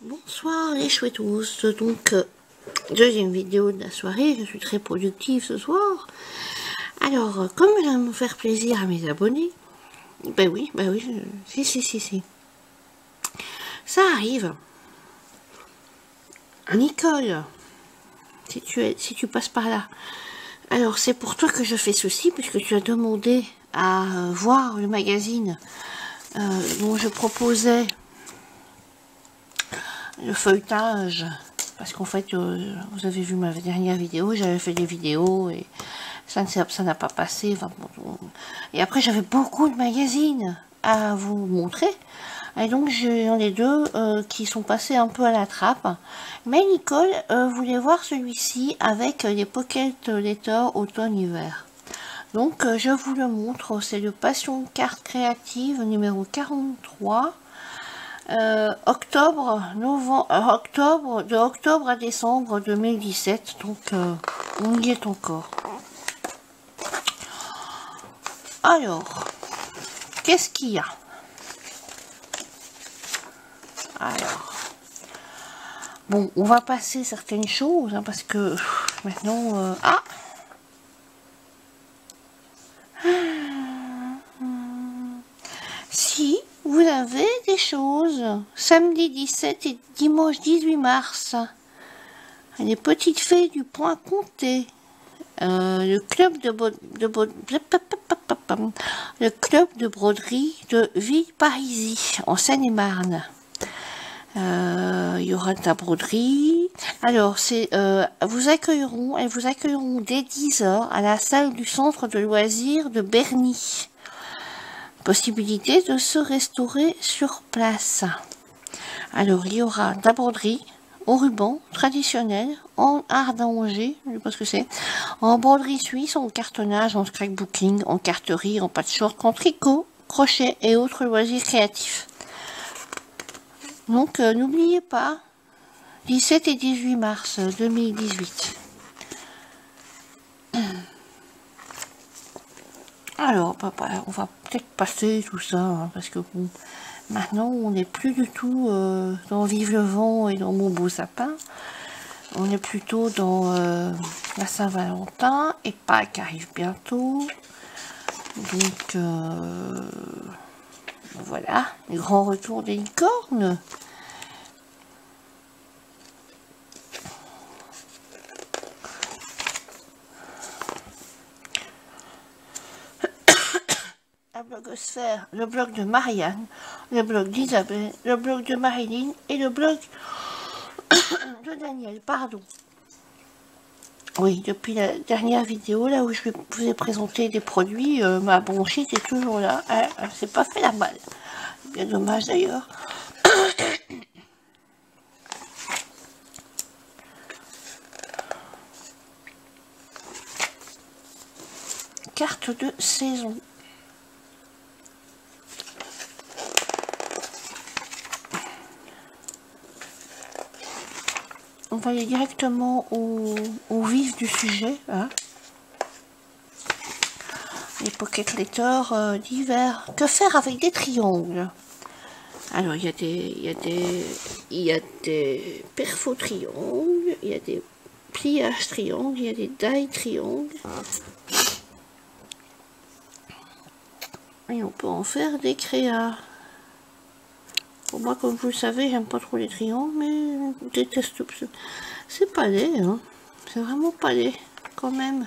Bonsoir les chouettous, donc deuxième vidéo de la soirée, je suis très productive ce soir. Alors, comme j'aime me faire plaisir à mes abonnés, ben oui, si. Ça arrive. Nicole, si tu passes par là. Alors, c'est pour toi que je fais ceci, puisque tu as demandé à voir le magazine dont je proposais le feuilletage, parce qu'en fait, vous avez vu ma dernière vidéo, j'avais fait des vidéos et ça n'a pas passé. Enfin, bon, et après, j'avais beaucoup de magazines à vous montrer. Et donc, j'en ai deux qui sont passés un peu à la trappe. Mais Nicole voulait voir celui-ci avec les Pocket Letter automne-hiver. Donc, je vous le montre. C'est le Passion Carte Créative numéro 43. De octobre à décembre 2017, donc on y est encore. Alors, qu'est-ce qu'il y a? Alors, bon, on va passer certaines choses, hein, parce que maintenant... Si vous avez des choses, samedi 17 et dimanche 18 mars, les petites fées du point comté, le club de broderie de Villeparisis, en Seine-et-Marne. Il y aura de la broderie. Alors, elles vous accueilleront dès 10h à la salle du centre de loisirs de Berny. Possibilité de se restaurer sur place. Alors, il y aura de la broderie au ruban traditionnel, en ardengers, je ne sais pas ce que c'est, en broderie suisse, en cartonnage, en scrapbooking, en carterie, en patchwork, en tricot, crochet et autres loisirs créatifs. Donc, n'oubliez pas, 17 et 18 mars 2018. Alors, on va peut-être passer tout ça, hein, parce que bon, maintenant, on n'est plus du tout dans Vive le vent et dans Mon beau sapin. On est plutôt dans la Saint-Valentin et Pâques arrive bientôt. Donc, voilà, le grand retour des licornes. La blogosphère, le blog de Marianne, le blog d'Isabelle, le blog de Marilyn et le blog de Daniel, pardon. Oui, depuis la dernière vidéo, là où je vous ai présenté des produits, ma bronchite est toujours là. Elle s'est pas fait la balle. Bien dommage d'ailleurs. Carte de saison. On va aller directement au vif du sujet. Hein. Les pocket letters d'hiver. Que faire avec des triangles? Alors, il y a des perfos triangles, il y a des pliages triangles, il y a des die triangles. Et on peut en faire des créas. Pour moi, comme vous le savez, j'aime pas trop les triangles, mais je déteste. C'est pas laid, hein. C'est vraiment pas laid, quand même.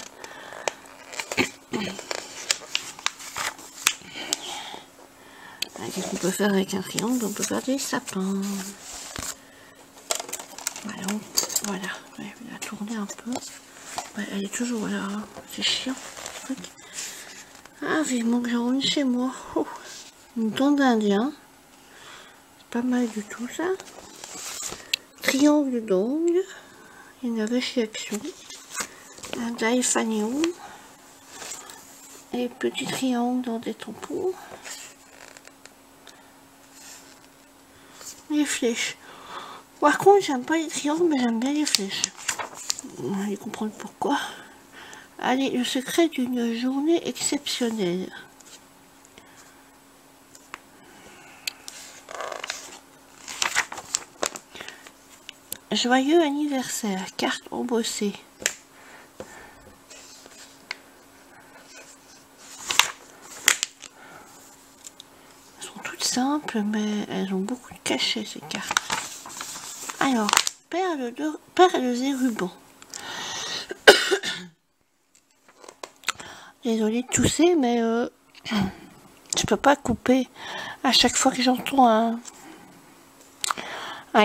Qu'est-ce qu'on peut faire avec un triangle? On peut faire des sapins. Voilà. Je vais la tourner un peu. Ouais, elle est toujours là. C'est chiant. Ah, vivement que j'en rentre chez moi. Oh, une dent d'Indien. Pas mal du tout ça. Triangle d'ongles. Il y en avait chez Action. Un die fanion. Et petits triangles dans des tampons. Les flèches. Par contre, j'aime pas les triangles, mais j'aime bien les flèches. Vous allez comprendre pourquoi. Allez, le secret d'une journée exceptionnelle. Joyeux anniversaire, carte embossée. Elles sont toutes simples, mais elles ont beaucoup de cachets, ces cartes. Alors, perles et rubans. Désolée de tousser, mais je peux pas couper à chaque fois que j'entends un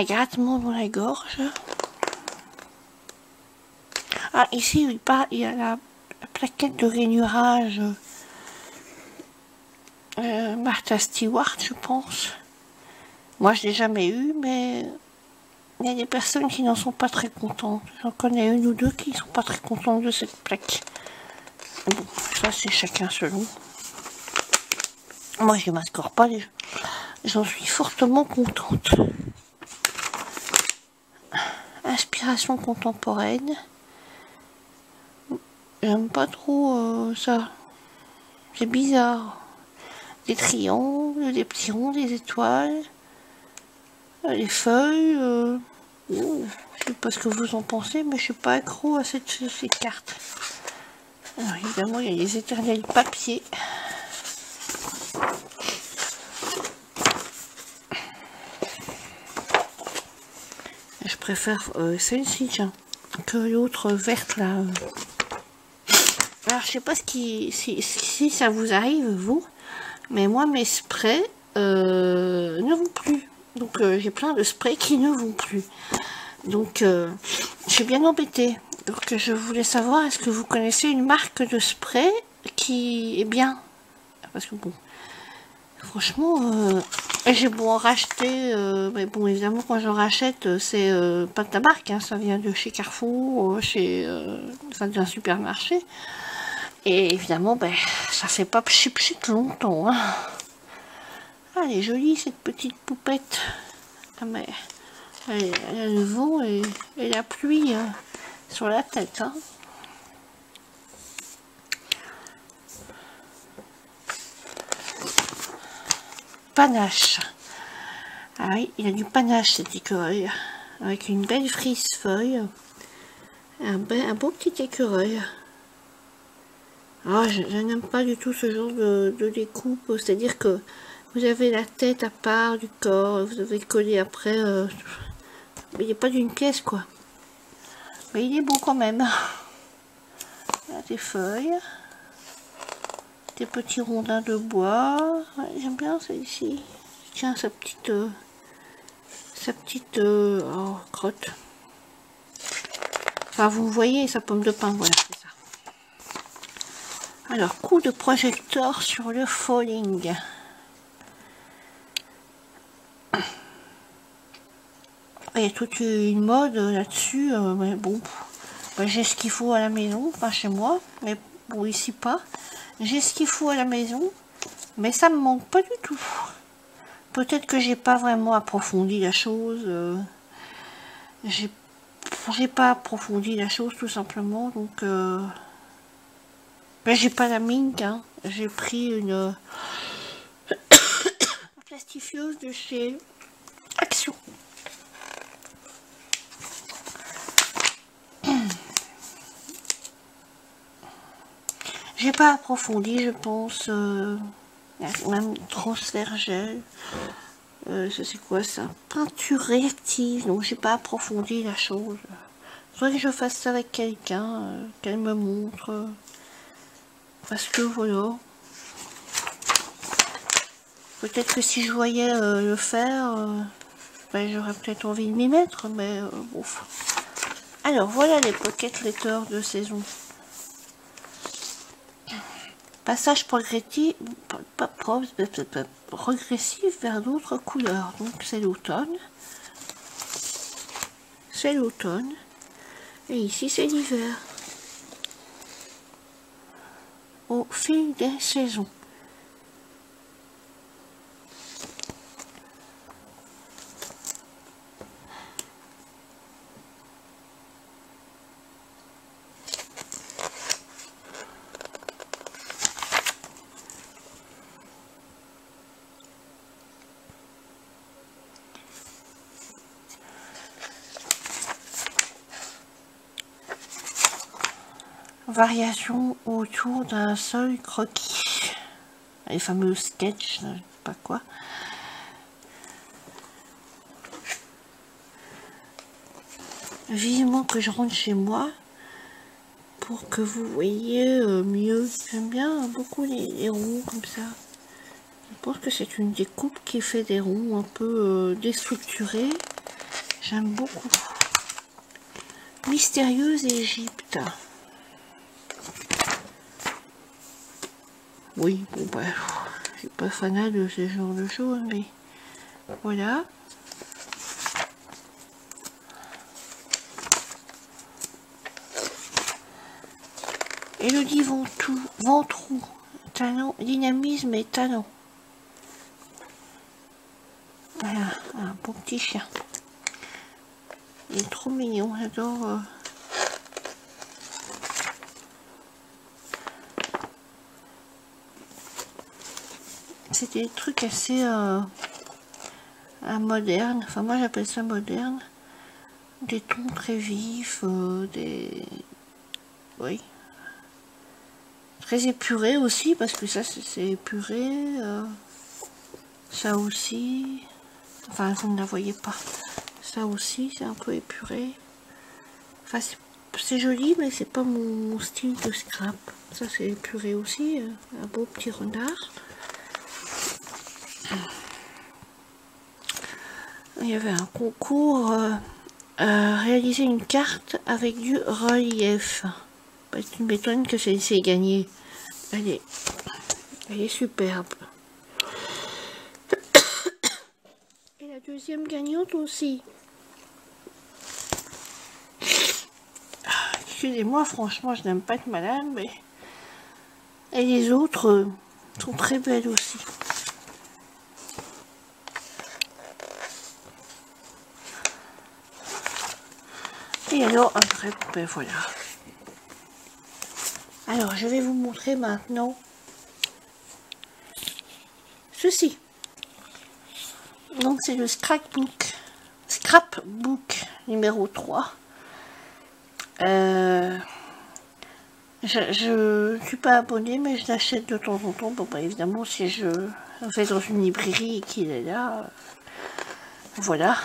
grattement dans la gorge. Ah, ici, il y a la plaquette de rainurage Martha Stewart, je pense. Moi, je l'ai jamais eu, mais il y a des personnes qui n'en sont pas très contentes. J'en connais une ou deux qui ne sont pas très contentes de cette plaque. Bon, ça, c'est chacun selon. Moi, je ne m'ascore pas. J'en suis fortement contente. Inspiration contemporaine. J'aime pas trop ça. C'est bizarre. Des triangles, des petits ronds, des étoiles, les feuilles. Je sais pas ce que vous en pensez, mais je suis pas accro à ces cartes. Alors évidemment, il y a les éternels papiers. Je préfère celle-ci, tiens, que l'autre verte là. Alors je sais pas si ça vous arrive vous, mais moi mes sprays ne vont plus. Donc j'ai plein de sprays qui ne vont plus. Donc je suis bien embêtée. Donc je voulais savoir, est-ce que vous connaissez une marque de spray qui est bien? Parce que bon, franchement, j'ai beau en racheter, mais bon, évidemment, quand j'en rachète, c'est pas de la marque, hein, ça vient de chez Carrefour, enfin, d'un supermarché. Et évidemment, ben, ça fait pas pchit longtemps. Hein. Ah, elle est jolie, cette petite poupette. Ah, mais elle a le vent et la pluie sur la tête. Hein. Panache. Ah oui, il a du panache cet écureuil, avec une belle frise feuille, un beau petit écureuil. Ah, je n'aime pas du tout ce genre de découpe, c'est-à-dire que vous avez la tête à part du corps, vous avez collé après, mais il n'y a pas d'une pièce quoi. Mais il est beau quand même. Il y a des feuilles, des petits rondins de bois, ouais, j'aime bien celle-ci. Tiens, sa petite oh, crotte. Enfin, vous voyez sa pomme de pin, voilà, c'est ça. Alors, coup de projecteur sur le falling. Il y a toute une mode là-dessus, mais bon, ben, j'ai ce qu'il faut à la maison, pas chez moi, mais bon, ici pas. J'ai ce qu'il faut à la maison, mais ça me manque pas du tout. Peut-être que j'ai pas vraiment approfondi la chose. J'ai pas approfondi la chose tout simplement, donc ben, j'ai pas la mink, hein. J'ai pris une plastifieuse de chez Action. J'ai pas approfondi, je pense. Même transfert gel. C'est quoi ça? Peinture réactive. Donc j'ai pas approfondi la chose. Faudrait que je fasse ça avec quelqu'un, qu'elle me montre. Parce que voilà. Peut-être que si je voyais le faire, ben, j'aurais peut-être envie de m'y mettre, mais bon. Alors voilà les pocket letters de saison. Passage progressif vers d'autres couleurs. Donc c'est l'automne. C'est l'automne. Et ici c'est l'hiver. Au fil des saisons. variation autour d'un seul croquis. Les fameux sketchs, je sais pas quoi. Vivement que je rentre chez moi pour que vous voyez mieux. J'aime bien beaucoup les ronds comme ça. Je pense que c'est une découpe qui fait des ronds un peu déstructurés. J'aime beaucoup. Mystérieuse Égypte. Oui, bon bah, je suis pas fanat de ce genre de choses, mais voilà. Elodie Ventroux, talent, dynamisme et talent. Voilà, un beau petit chien. Il est trop mignon, j'adore. C'était des trucs assez modernes, enfin moi j'appelle ça moderne. Des tons très vifs, oui. Très épurés aussi, parce que ça c'est épuré. Ça aussi. Enfin, vous ne la voyez pas. Ça aussi, c'est un peu épuré. Enfin, c'est joli, mais c'est pas mon style de scrap. Ça, c'est épuré aussi. Un beau petit renard. Il y avait un concours. Réaliser une carte avec du relief. Bah, tu m'étonnes que celle-ci ait gagné. Elle est superbe. Et la deuxième gagnante aussi. Excusez-moi, franchement, je n'aime pas être malade, mais... Et les autres sont très belles aussi. Et alors, après, ben voilà. Alors, je vais vous montrer maintenant ceci. Donc, c'est le scrapbook numéro 3. Je ne suis pas abonnée, mais je l'achète de temps en temps. Bon, bah, évidemment, si je vais dans une librairie et qu'il est là, voilà.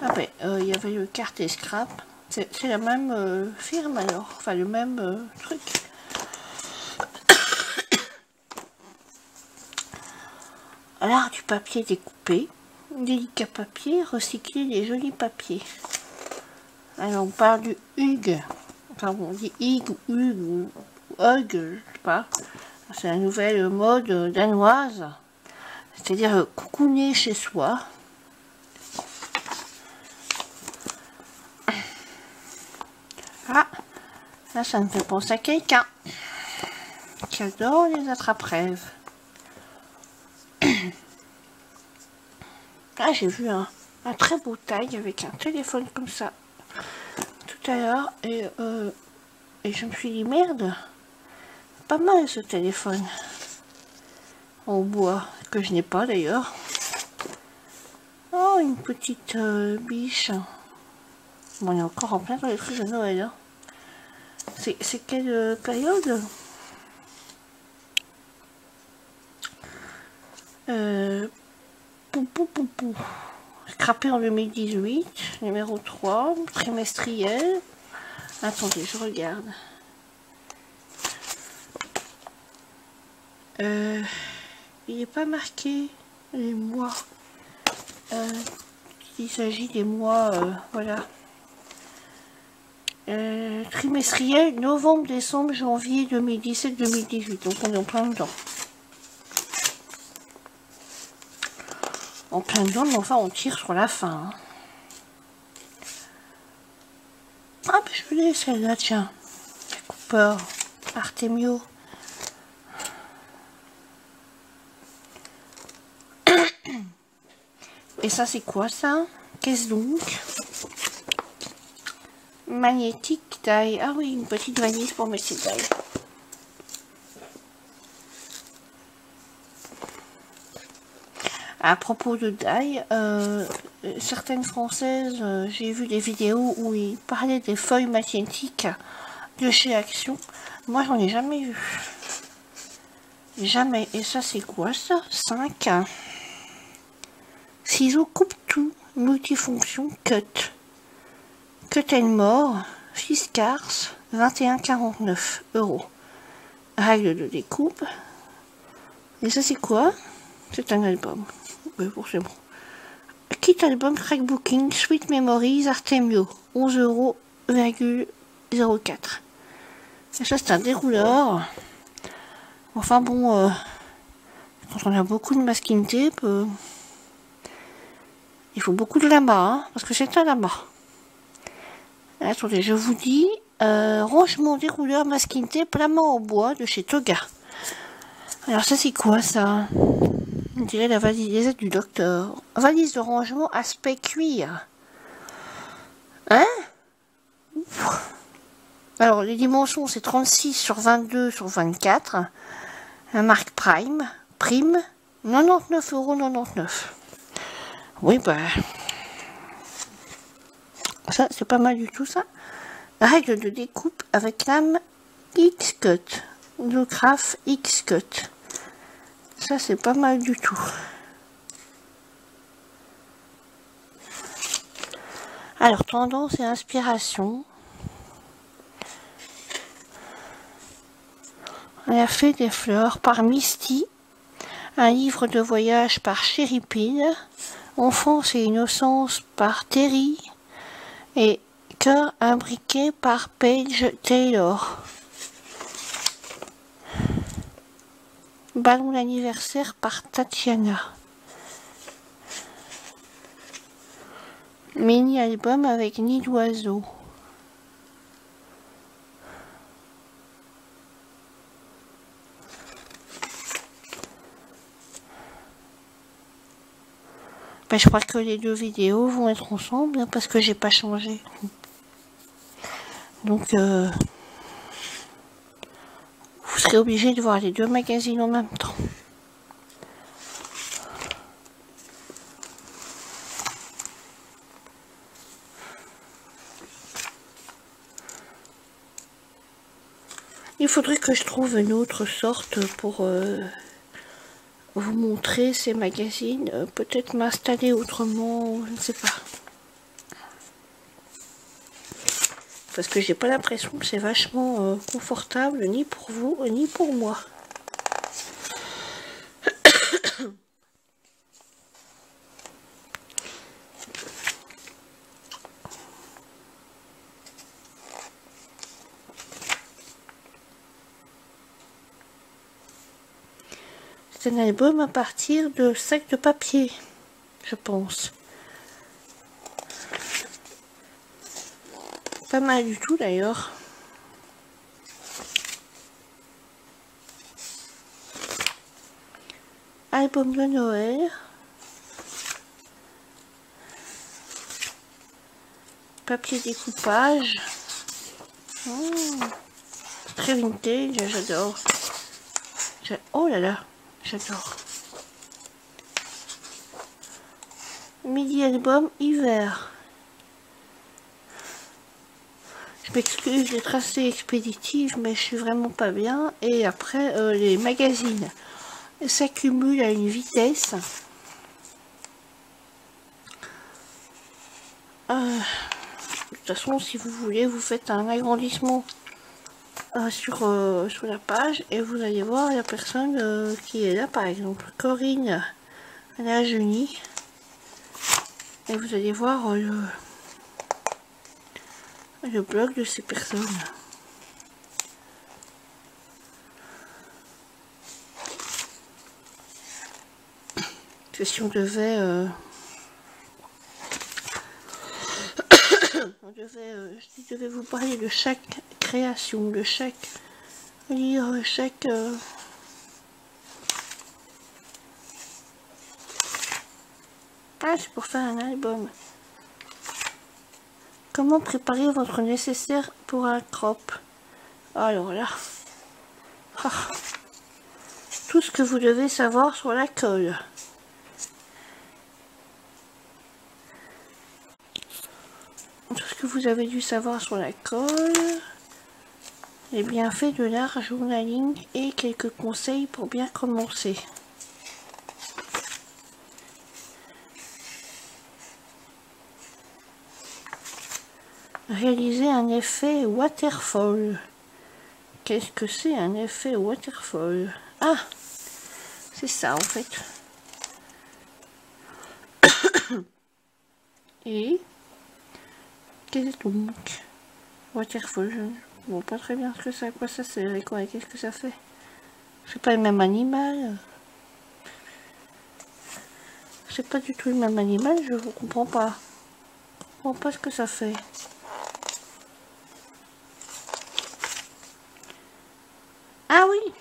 Ah ben, il y avait le carte et scrap. C'est la même firme alors, enfin le même truc. Alors, du papier découpé, délicat papier, recycler les jolis papiers. Alors, on parle du Hug. Enfin, on dit Hug ou Hug, je sais pas. C'est la nouvelle mode danoise. C'est-à-dire cocooner chez soi. Ah, là, ça me fait penser à quelqu'un qui adore les attrape-rêves. Ah, j'ai vu un très beau taille avec un téléphone comme ça tout à l'heure et je me suis dit merde, pas mal ce téléphone en bois que je n'ai pas d'ailleurs. Oh, une petite biche. Bon, on est encore en plein dans les trucs de Noël. Hein. C'est quelle période? Scrappé en 2018, numéro 3, trimestriel. Attendez, je regarde. Il n'est pas marqué les mois. Il s'agit des mois, voilà. Trimestriel, novembre, décembre, janvier 2017-2018. Donc on est en plein dedans. En plein dedans, mais enfin on tire sur la fin. Hein. Ah, ben je l'ai celle-là, tiens. Cooper, Artemio. Et ça, c'est quoi ça? Qu'est-ce donc? Magnétique taille. Ah oui, une petite valise pour mettre ses tailles. À propos de die, certaines françaises, j'ai vu des vidéos où ils parlaient des feuilles magnétiques de chez Action. Moi, j'en ai jamais vu. Jamais. Et ça, c'est quoi ça? 5. Ciseaux coupe-tout, multifonction, cut. Cut and more, Fiskars, 21,49 €. Règle de découpe. Et ça, c'est quoi? C'est un album. Oui, forcément. Kit album Trackbooking, Sweet Memories, Artemio, 11,04 €. Et ça, c'est un dérouleur. Enfin bon, quand on a beaucoup de masking tape, il faut beaucoup de lama, hein, parce que c'est un lama. Attendez, je vous dis, rangement dérouleur masking tape lama en bois de chez Toga. Alors ça, c'est quoi ça? On dirait la valise du docteur. Valise de rangement aspect cuir. Hein? Alors, les dimensions, c'est 36 sur 22 sur 24. Un marque Prime. 99,99 €. Oui, bah... ça, c'est pas mal du tout, ça. Règle de découpe avec lame X-Cut. Le Craft X-Cut. Ça, c'est pas mal du tout. Alors, tendance et inspiration. On a fait des fleurs par Misty. Un livre de voyage par Cherry Peel. Enfance et innocence par Terry. Et Cœur imbriqué par Paige Taylor. Ballon d'anniversaire par Tatiana. Mini-album avec nid d'oiseau. Ben, je crois que les deux vidéos vont être ensemble, hein, parce que j'ai pas changé. Donc, vous serez obligé de voir les deux magazines en même temps. Il faudrait que je trouve une autre sorte pour vous montrer ces magazines. Peut-être m'installer autrement, je ne sais pas. Parce que j'ai pas l'impression que c'est vachement confortable, ni pour vous, ni pour moi. C'est un album à partir de sacs de papier, je pense. Pas mal du tout d'ailleurs. Album de Noël. Papier découpage. Très vintage, j'adore. Oh là là, j'adore. Midi album hiver. Je m'excuse, les tracés expéditifs, mais je suis vraiment pas bien. Et après, les magazines s'accumulent à une vitesse. De toute façon, si vous voulez, vous faites un agrandissement sur la page et vous allez voir la personne qui est là, par exemple Corinne la Genie, et vous allez voir le blog de ces personnes. Que si on devait je devais vous parler de chaque création, de chaque livre, chaque ah, c'est pour faire un album. Comment préparer votre nécessaire pour un crop? Alors là, tout ce que vous devez savoir sur la colle. Tout ce que vous avez dû savoir sur la colle. les bienfaits de l'art journaling et quelques conseils pour bien commencer. Réaliser un effet waterfall. Qu'est-ce que c'est un effet waterfall? Ah, c'est ça en fait. Et qu'est-ce que donc waterfall? Je ne vois pas très bien ce que c'est, à quoi ça sert et quoi, qu'est-ce que ça fait? C'est pas le même animal. C'est pas du tout le même animal, je vous comprends pas. Je comprends pas ce que ça fait. Ah oui!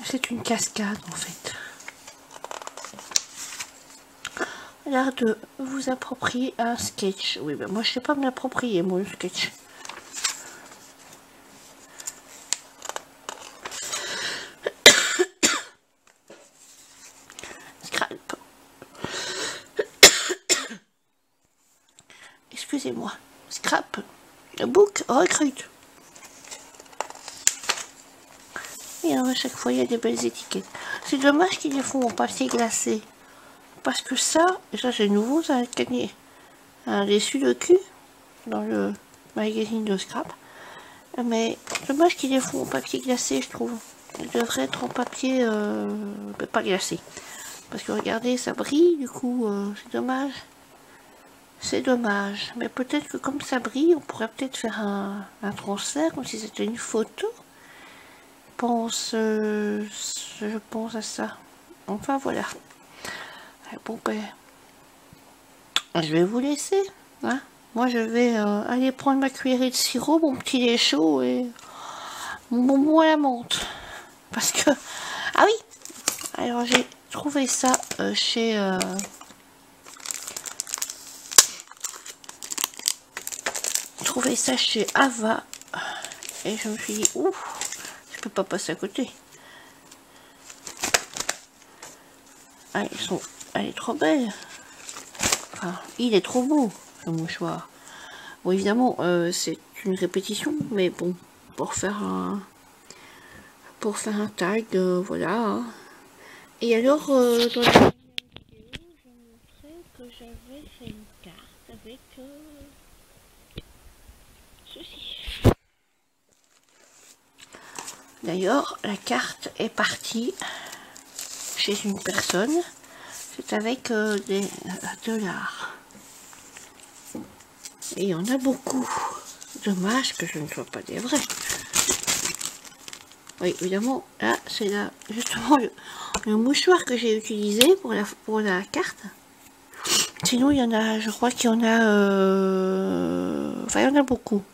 C'est une cascade en fait. L'art de vous approprier un sketch. Oui, ben moi je sais pas me l'approprier, moi, le sketch. Scrap. Excusez-moi. Scrap. Book recrute. Et à chaque fois, il y a des belles étiquettes. C'est dommage qu'ils les font en papier glacé. Parce que ça c'est nouveau, ça a gagné un déçu de cul dans le magazine de Scrap. Mais dommage qu'ils les font en papier glacé, je trouve. Ils devraient être en papier pas glacé. Parce que regardez, ça brille, du coup, c'est dommage. C'est dommage. Mais peut-être que comme ça brille, on pourrait peut-être faire un transfert, comme si c'était une photo. Je pense à ça. Enfin, voilà. Bon, ben, je vais vous laisser. Hein. Moi, je vais aller prendre ma cuillerée de sirop, mon petit lait chaud et mon bonbon à la menthe. Parce que... Ah oui! Alors, j'ai trouvé ça chez... trouvé ça chez Ava. Et je me suis dit, ouf, je peux pas passer à côté. Ah, elle est trop belle. Enfin, il est trop beau, le mouchoir. Bon, évidemment, c'est une répétition, mais bon, pour faire un tag, voilà. Hein. Et alors, dans la vidéo, je montrais que j'avais fait une carte avec ceci. D'ailleurs, la carte est partie chez une personne. C'est avec des dollars. Et il y en a beaucoup. Dommage que je ne sois pas des vrais. Oui, évidemment, là, c'est là, justement, le mouchoir que j'ai utilisé pour la carte. Sinon, il y en a, je crois qu'il y en a... Enfin, il y en a beaucoup.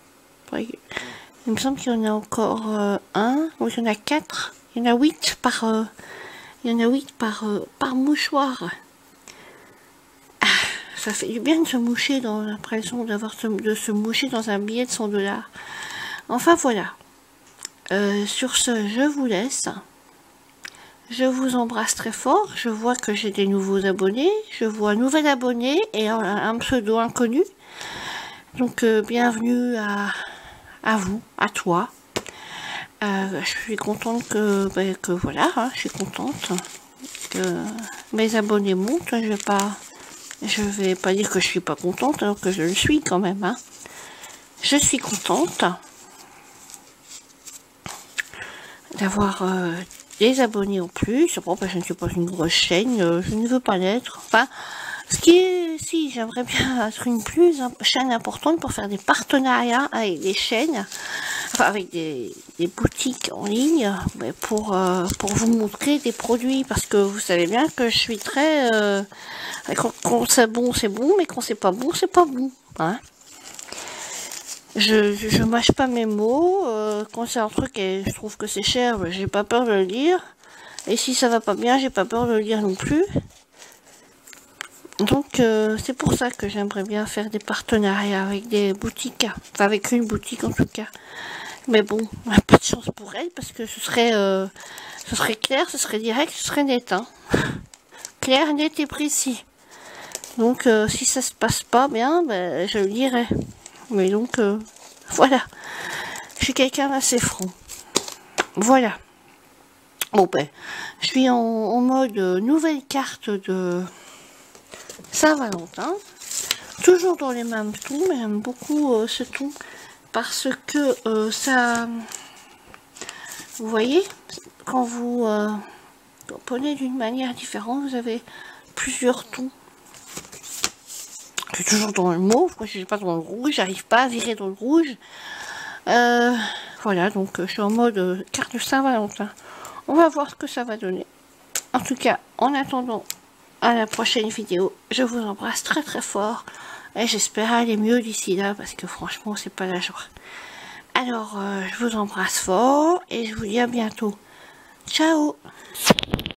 Il me semble qu'il y en a encore un. Ou il y en a 4. Il y en a 8 par... il y en a 8 par mouchoir. Ah, ça fait du bien de se moucher dans l'impression de se moucher dans un billet de 100 $. Enfin, voilà. Sur ce, je vous laisse. Je vous embrasse très fort. Je vois que j'ai des nouveaux abonnés. Je vois un nouvel abonné et un pseudo inconnu. Donc, bienvenue à vous, à toi. Je suis contente que voilà, hein, je suis contente que mes abonnés montent. Je vais pas dire que je suis pas contente, alors que je le suis quand même. Hein. Je suis contente d'avoir des abonnés en plus. Bon, je ne suis pas une grosse chaîne, je ne veux pas l'être. Enfin, ce qui est, si, j'aimerais bien être une chaîne importante pour faire des partenariats avec des chaînes, enfin avec des boutiques en ligne, mais pour vous montrer des produits, parce que vous savez bien que je suis très... quand c'est bon, mais quand c'est pas bon, c'est pas bon. Hein. Je mâche pas mes mots, quand c'est un truc et je trouve que c'est cher, j'ai pas peur de le dire. Et si ça va pas bien, j'ai pas peur de le dire non plus. Donc c'est pour ça que j'aimerais bien faire des partenariats avec des boutiques, enfin avec une boutique en tout cas. Mais bon, pas de chance pour elle parce que ce serait clair, ce serait direct, ce serait net. Hein. Clair, net et précis. Donc si ça se passe pas bien, ben, je le dirai. Mais donc Voilà. Je suis quelqu'un d'assez franc. Voilà. Bon ben, je suis en mode nouvelle carte de Saint-Valentin. Toujours dans les mêmes tons, mais j'aime beaucoup ce ton. Parce que ça... Vous voyez, quand vous prenez d'une manière différente, vous avez plusieurs tons. Je suis toujours dans le mauve, moi je suis pas dans le rouge, j'arrive pas à virer dans le rouge. Voilà, donc je suis en mode carte de Saint-Valentin. On va voir ce que ça va donner. En tout cas, en attendant à la prochaine vidéo, je vous embrasse très très fort. Et j'espère aller mieux d'ici là, parce que franchement, c'est pas la joie. Alors, je vous embrasse fort et je vous dis à bientôt. Ciao!